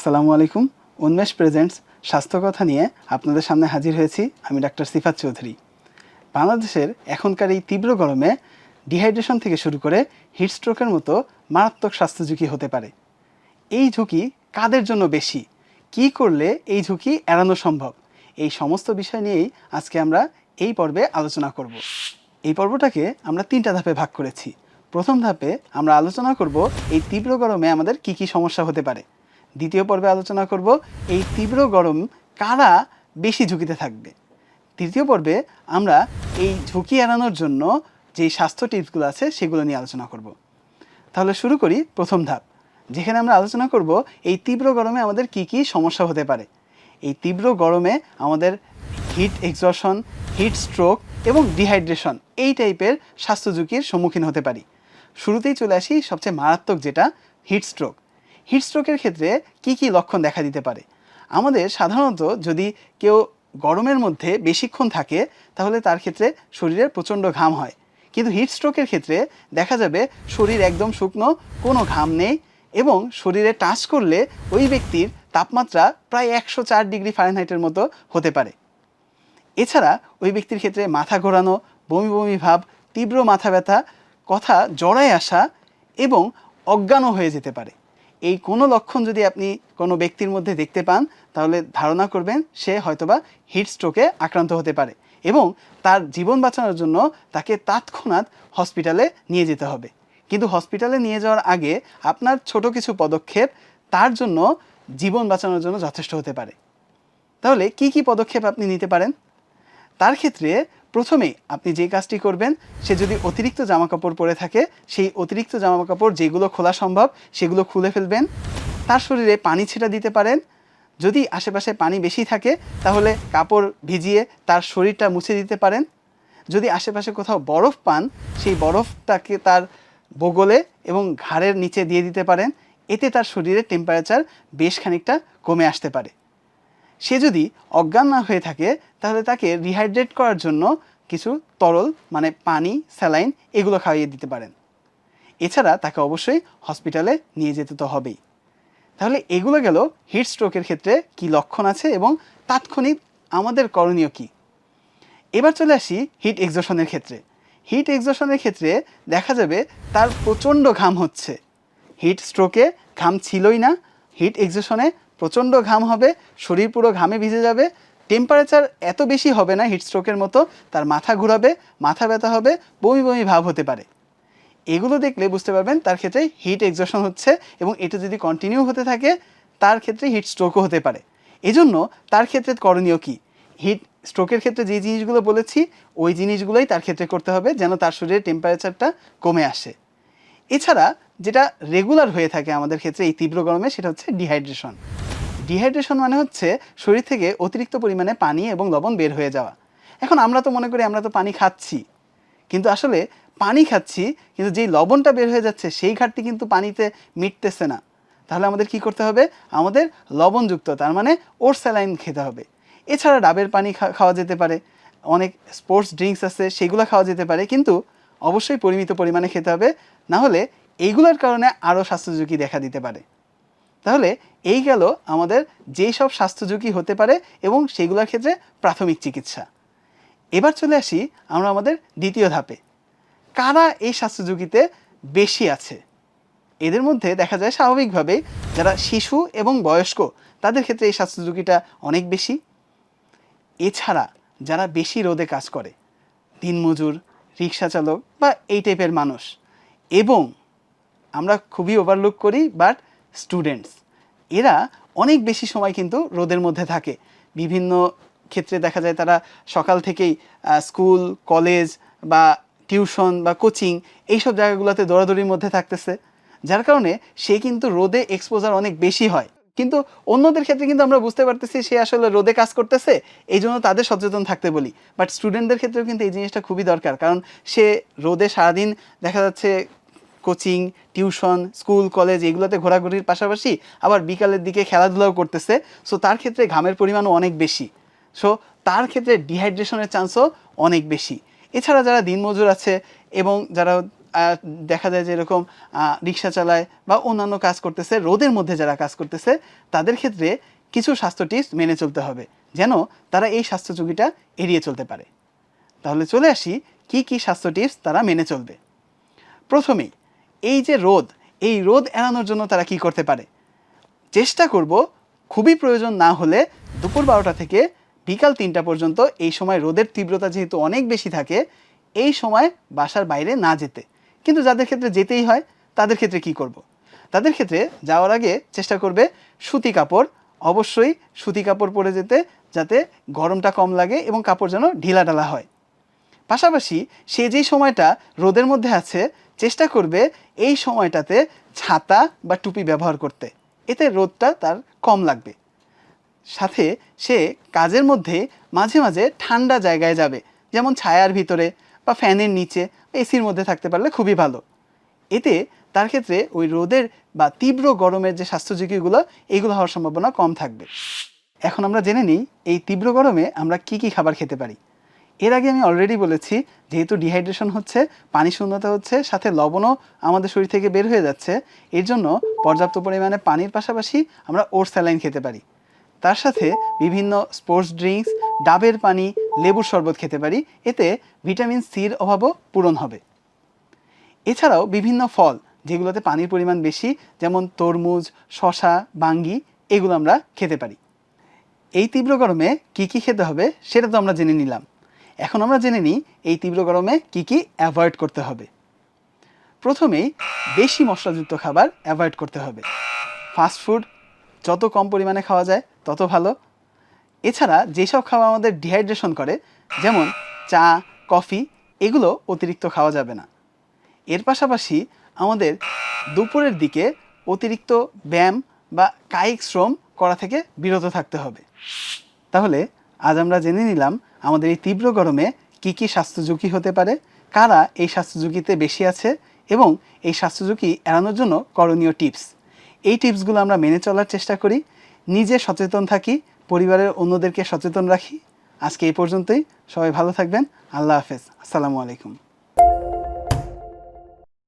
আসসালামু আলাইকুম। উন্মেষ প্রেজেন্টস স্বাস্থ্য কথা নিয়ে আপনাদের সামনে হাজির হয়েছি। আমি ডাক্তার সিফাত চৌধুরী। বাংলাদেশের এখনকার এই তীব্র গরমে ডিহাইড্রেশন থেকে শুরু করে হিটস্ট্রোকের মতো মারাত্মক স্বাস্থ্য ঝুঁকি হতে পারে। এই ঝুঁকি কাদের জন্য বেশি, কি করলে এই ঝুঁকি এড়ানো সম্ভব, এই সমস্ত বিষয় নিয়েই আজকে আমরা এই পর্বে আলোচনা করব। এই পর্বটাকে আমরা 3টা ধাপে ভাগ করেছি। প্রথম ধাপে আমরা আলোচনা করব এই তীব্র গরমে আমাদের কি কি সমস্যা হতে পারে। দ্বিতীয় পর্বে আলোচনা করব এই তীব্র গরম কারা বেশি ঝুঁকিতে থাকবে। তৃতীয় পর্বে আমরা এই ঝুঁকি এড়ানোর জন্য যেই স্বাস্থ্য টিপসগুলো আছে সেগুলো নিয়ে আলোচনা করব। তাহলে শুরু করি প্রথম ধাপ, যেখানে আমরা আলোচনা করব এই তীব্র গরমে আমাদের কি কি সমস্যা হতে পারে। এই তীব্র গরমে আমাদের হিট এক্সজশন, হিট স্ট্রোক এবং ডিহাইড্রেশন এই টাইপের স্বাস্থ্য ঝুঁকির সম্মুখীন হতে পারি। শুরুতেই চলে আসি সবচেয়ে মারাত্মক যেটা হিট স্ট্রোক। হিট স্ট্রোকের ক্ষেত্রে কি কি লক্ষণ দেখা দিতে পারে? আমাদের সাধারণত যদি কেউ গরমের মধ্যে বেশিক্ষণ থাকে তাহলে তার ক্ষেত্রে শরীরে প্রচণ্ড ঘাম হয়, কিন্তু হিট স্ট্রোকের ক্ষেত্রে দেখা যাবে শরীর একদম শুকনো, কোনো ঘাম নেই এবং শরীরে টাচ করলে ওই ব্যক্তির তাপমাত্রা প্রায় 104 ডিগ্রি ফারেনহাইটের মতো হতে পারে। এছাড়া ওই ব্যক্তির ক্ষেত্রে মাথা ঘোরানো, বমি বমি ভাব, তীব্র মাথা ব্যথা, কথা জড়ায় আসা এবং অজ্ঞানও হয়ে যেতে পারে। এই কোনো লক্ষণ যদি আপনি কোনো ব্যক্তির মধ্যে দেখতে পান তাহলে ধারণা করবেন সে হয়তোবা হিট স্ট্রোকে আক্রান্ত হতে পারে এবং তার জীবন বাঁচানোর জন্য তাকে তৎক্ষণাৎ হসপিটালে নিয়ে যেতে হবে। কিন্তু হসপিটালে নিয়ে যাওয়ার আগে আপনার ছোট কিছু পদক্ষেপ তার জন্য জীবন বাঁচানোর জন্য যথেষ্ট হতে পারে। তাহলে কি কি পদক্ষেপ আপনি নিতে পারেন? তার ক্ষেত্রে প্রথমেই আপনি যে কাজটি করবেন, সে যদি অতিরিক্ত জামাকাপড় পরে থাকে সেই অতিরিক্ত জামাকাপড় যেগুলো খোলা সম্ভব সেগুলো খুলে ফেলবেন। তার শরীরে পানি ছিটা দিতে পারেন। যদি আশেপাশে পানি বেশি থাকে তাহলে কাপড় ভিজিয়ে তার শরীরটা মুছে দিতে পারেন। যদি আশেপাশে কোথাও বরফ পান সেই বরফটাকে তার বগলে এবং ঘাড়ের নিচে দিয়ে দিতে পারেন। এতে তার শরীরের টেম্পারেচার বেশ খানিকটা কমে আসতে পারে। সে যদি অজ্ঞান না হয়ে থাকে তাহলে তাকে রিহাইড্রেট করার জন্য কিছু তরল মানে পানি, স্যালাইন এগুলো খাইয়ে দিতে পারেন। এছাড়া তাকে অবশ্যই হসপিটালে নিয়ে যেতে তো হবেই। তাহলে এগুলো গেল হিট স্ট্রোকের ক্ষেত্রে কি লক্ষণ আছে এবং তাৎক্ষণিক আমাদের করণীয় কী। এবার চলে আসি হিট এক্সজশনের ক্ষেত্রে। হিট এক্সজশনের ক্ষেত্রে দেখা যাবে তার প্রচণ্ড ঘাম হচ্ছে। হিট স্ট্রোকে ঘাম ছিলই না, হিট এক্সজশনে প্রচণ্ড ঘাম হবে, শরীর পুরো ঘামে ভিজে যাবে, টেম্পারেচার এত বেশি হবে না হিট স্ট্রোকের মতো, তার মাথা ঘুরাবে, মাথা ব্যথা হবে, বমি বমি ভাব হতে পারে। এগুলো দেখলে বুঝতে পারবেন তার ক্ষেত্রে হিট এক্সজশন হচ্ছে এবং এটা যদি কন্টিনিউ হতে থাকে তার ক্ষেত্রে হিট স্ট্রোকও হতে পারে। এজন্য তার ক্ষেত্রে করণীয় কী? হিট স্ট্রোকের ক্ষেত্রে যে জিনিসগুলো বলেছি ওই জিনিসগুলোই তার ক্ষেত্রে করতে হবে যেন তার শরীরের টেম্পারেচারটা কমে আসে। এছাড়া যেটা রেগুলার হয়ে থাকে আমাদের ক্ষেত্রে এই তীব্র গরমে সেটা হচ্ছে ডিহাইড্রেশন। ডিহাইড্রেশন মানে হচ্ছে শরীর থেকে অতিরিক্ত পরিমাণে পানি এবং লবণ বের হয়ে যাওয়া। এখন আমরা তো মনে করি আমরা তো পানি খাচ্ছি, কিন্তু আসলে পানি খাচ্ছি কিন্তু যেই লবণটা বের হয়ে যাচ্ছে সেই ঘাটতি কিন্তু পানিতে মিটতেছে না। তাহলে আমাদের কি করতে হবে? আমাদের লবণযুক্ত তার মানে ওর স্যালাইন খেতে হবে। এছাড়া ডাবের পানি খাওয়া যেতে পারে, অনেক স্পোর্টস ড্রিঙ্কস আছে সেগুলো খাওয়া যেতে পারে, কিন্তু অবশ্যই পরিমিত পরিমাণে খেতে হবে, না হলে এইগুলোর কারণে আরও স্বাস্থ্য ঝুঁকি দেখা দিতে পারে। তাহলে এই গেল আমাদের যেই সব স্বাস্থ্য ঝুঁকি হতে পারে এবং সেগুলোর ক্ষেত্রে প্রাথমিক চিকিৎসা। এবার চলে আসি আমরা আমাদের দ্বিতীয় ধাপে, কারা এই স্বাস্থ্য ঝুঁকিতে বেশি আছে। এদের মধ্যে দেখা যায় স্বাভাবিকভাবেই যারা শিশু এবং বয়স্ক তাদের ক্ষেত্রে এই স্বাস্থ্য ঝুঁকিটা অনেক বেশি। এছাড়া যারা বেশি রোদে কাজ করে, দিনমজুর, রিক্সা চালক বা এই টাইপের মানুষ, এবং আমরা খুবই ওভারলুক করি বাট স্টুডেন্টস, এরা অনেক বেশি সময় কিন্তু রোদের মধ্যে থাকে। বিভিন্ন ক্ষেত্রে দেখা যায় তারা সকাল থেকেই স্কুল, কলেজ বা টিউশন বা কোচিং এইসব জায়গাগুলোতে দৌড়াদৌড়ির মধ্যে থাকতেছে, যার কারণে সে কিন্তু রোদে এক্সপোজার অনেক বেশি হয়। কিন্তু অন্যদের ক্ষেত্রে কিন্তু আমরা বুঝতে পারতেছি সে আসলে রোদে কাজ করতেছে, এই জন্য তাদের সচেতন থাকতে বলি। বাট স্টুডেন্টদের ক্ষেত্রেও কিন্তু এই জিনিসটা খুবই দরকার, কারণ সে রোদে সারাদিন দেখা যাচ্ছে কোচিং, টিউশন, স্কুল, কলেজ এগুলোতে ঘোরাঘুরির পাশাপাশি আবার বিকালের দিকে খেলাধুলাও করতেছে। সো তার ক্ষেত্রে ঘামের পরিমাণও অনেক বেশি। সো তার ক্ষেত্রে ডিহাইড্রেশনের চান্সও অনেক বেশি। এছাড়া যারা দিনমজুর আছে এবং যারা দেখা যায় যে এরকম রিক্সা চালায় বা অন্যান্য কাজ করতেছে, রোদের মধ্যে যারা কাজ করতেছে তাদের ক্ষেত্রে কিছু স্বাস্থ্য টিপস মেনে চলতে হবে যেন তারা এই স্বাস্থ্য ঝুঁকিটা এড়িয়ে চলতে পারে। তাহলে চলে আসি কি কি স্বাস্থ্য টিপস তারা মেনে চলবে। প্রথমেই এই যে রোদ, এই রোদ এড়ানোর জন্য তারা কি করতে পারে? চেষ্টা করব খুবই প্রয়োজন না হলে দুপুর 12টা থেকে বিকাল 3টা পর্যন্ত, এই সময় রোদের তীব্রতা যেহেতু অনেক বেশি থাকে, এই সময় বাসার বাইরে না যেতে। কিন্তু যাদের ক্ষেত্রে যেতেই হয় তাদের ক্ষেত্রে কি করব? তাদের ক্ষেত্রে যাওয়ার আগে চেষ্টা করবে সুতি কাপড়, অবশ্যই সুতি কাপড় পরে যেতে, যাতে গরমটা কম লাগে এবং কাপড় যেন ঢিলাঢালা হয়। পাশাপাশি সে যেই সময়টা রোদের মধ্যে আছে চেষ্টা করবে এই সময়টাতে ছাতা বা টুপি ব্যবহার করতে, এতে রোদটা তার কম লাগবে। সাথে সে কাজের মধ্যে মাঝে মাঝে ঠান্ডা জায়গায় যাবে, যেমন ছায়ার ভিতরে বা ফ্যানের নিচে, এসির মধ্যে থাকতে পারলে খুবই ভালো। এতে তার ক্ষেত্রে ওই রোদের বা তীব্র গরমের যে স্বাস্থ্য ঝুঁকিগুলো, এইগুলো হওয়ার সম্ভাবনা কম থাকবে। এখন আমরা জেনে নিই এই তীব্র গরমে আমরা কি কি খাবার খেতে পারি। এর আগে আমি অলরেডি বলেছি, যেহেতু ডিহাইড্রেশন হচ্ছে, পানি শূন্যতা হচ্ছে, সাথে লবণও আমাদের শরীর থেকে বের হয়ে যাচ্ছে, এর জন্য পর্যাপ্ত পরিমাণে পানির পাশাপাশি আমরা ওটস স্যালাইন খেতে পারি। তার সাথে বিভিন্ন স্পোর্টস ড্রিঙ্কস, ডাবের পানি, লেবুর শরবত খেতে পারি, এতে ভিটামিন সির অভাবও পূরণ হবে। এছাড়াও বিভিন্ন ফল যেগুলোতে পানির পরিমাণ বেশি, যেমন তরমুজ, শশা, বাঙ্গি, এগুলো আমরা খেতে পারি। এই তীব্র গরমে কি কি খেতে হবে সেটা তো আমরা জেনে নিলাম। এখন আমরা জেনে নিই এই তীব্র গরমে কি কি অ্যাভয়েড করতে হবে। প্রথমেই বেশি মশলাযুক্ত খাবার অ্যাভয়েড করতে হবে। ফাস্ট ফুড যত কম পরিমাণে খাওয়া যায় তত ভালো। এছাড়া যেসব খাবার আমাদের ডিহাইড্রেশন করে, যেমন চা, কফি, এগুলো অতিরিক্ত খাওয়া যাবে না। এর পাশাপাশি আমাদের দুপুরের দিকে অতিরিক্ত ব্যায়াম বা কায়িক শ্রম করা থেকে বিরত থাকতে হবে। তাহলে আজ আমরা জেনে নিলাম আমাদের এই তীব্র গরমে কি কি স্বাস্থ্য ঝুঁকি হতে পারে, কারা এই স্বাস্থ্য ঝুঁকিতে বেশি আছে এবং এই স্বাস্থ্য ঝুঁকি এড়ানোর জন্য করণীয় টিপস। এই টিপসগুলো আমরা মেনে চলার চেষ্টা করি, নিজে সচেতন থাকি, পরিবারের অন্যদেরকে সচেতন রাখি। আজকে এই পর্যন্তই। সবাই ভালো থাকবেন। আল্লাহ হাফেজ। আসসালামু আলাইকুম।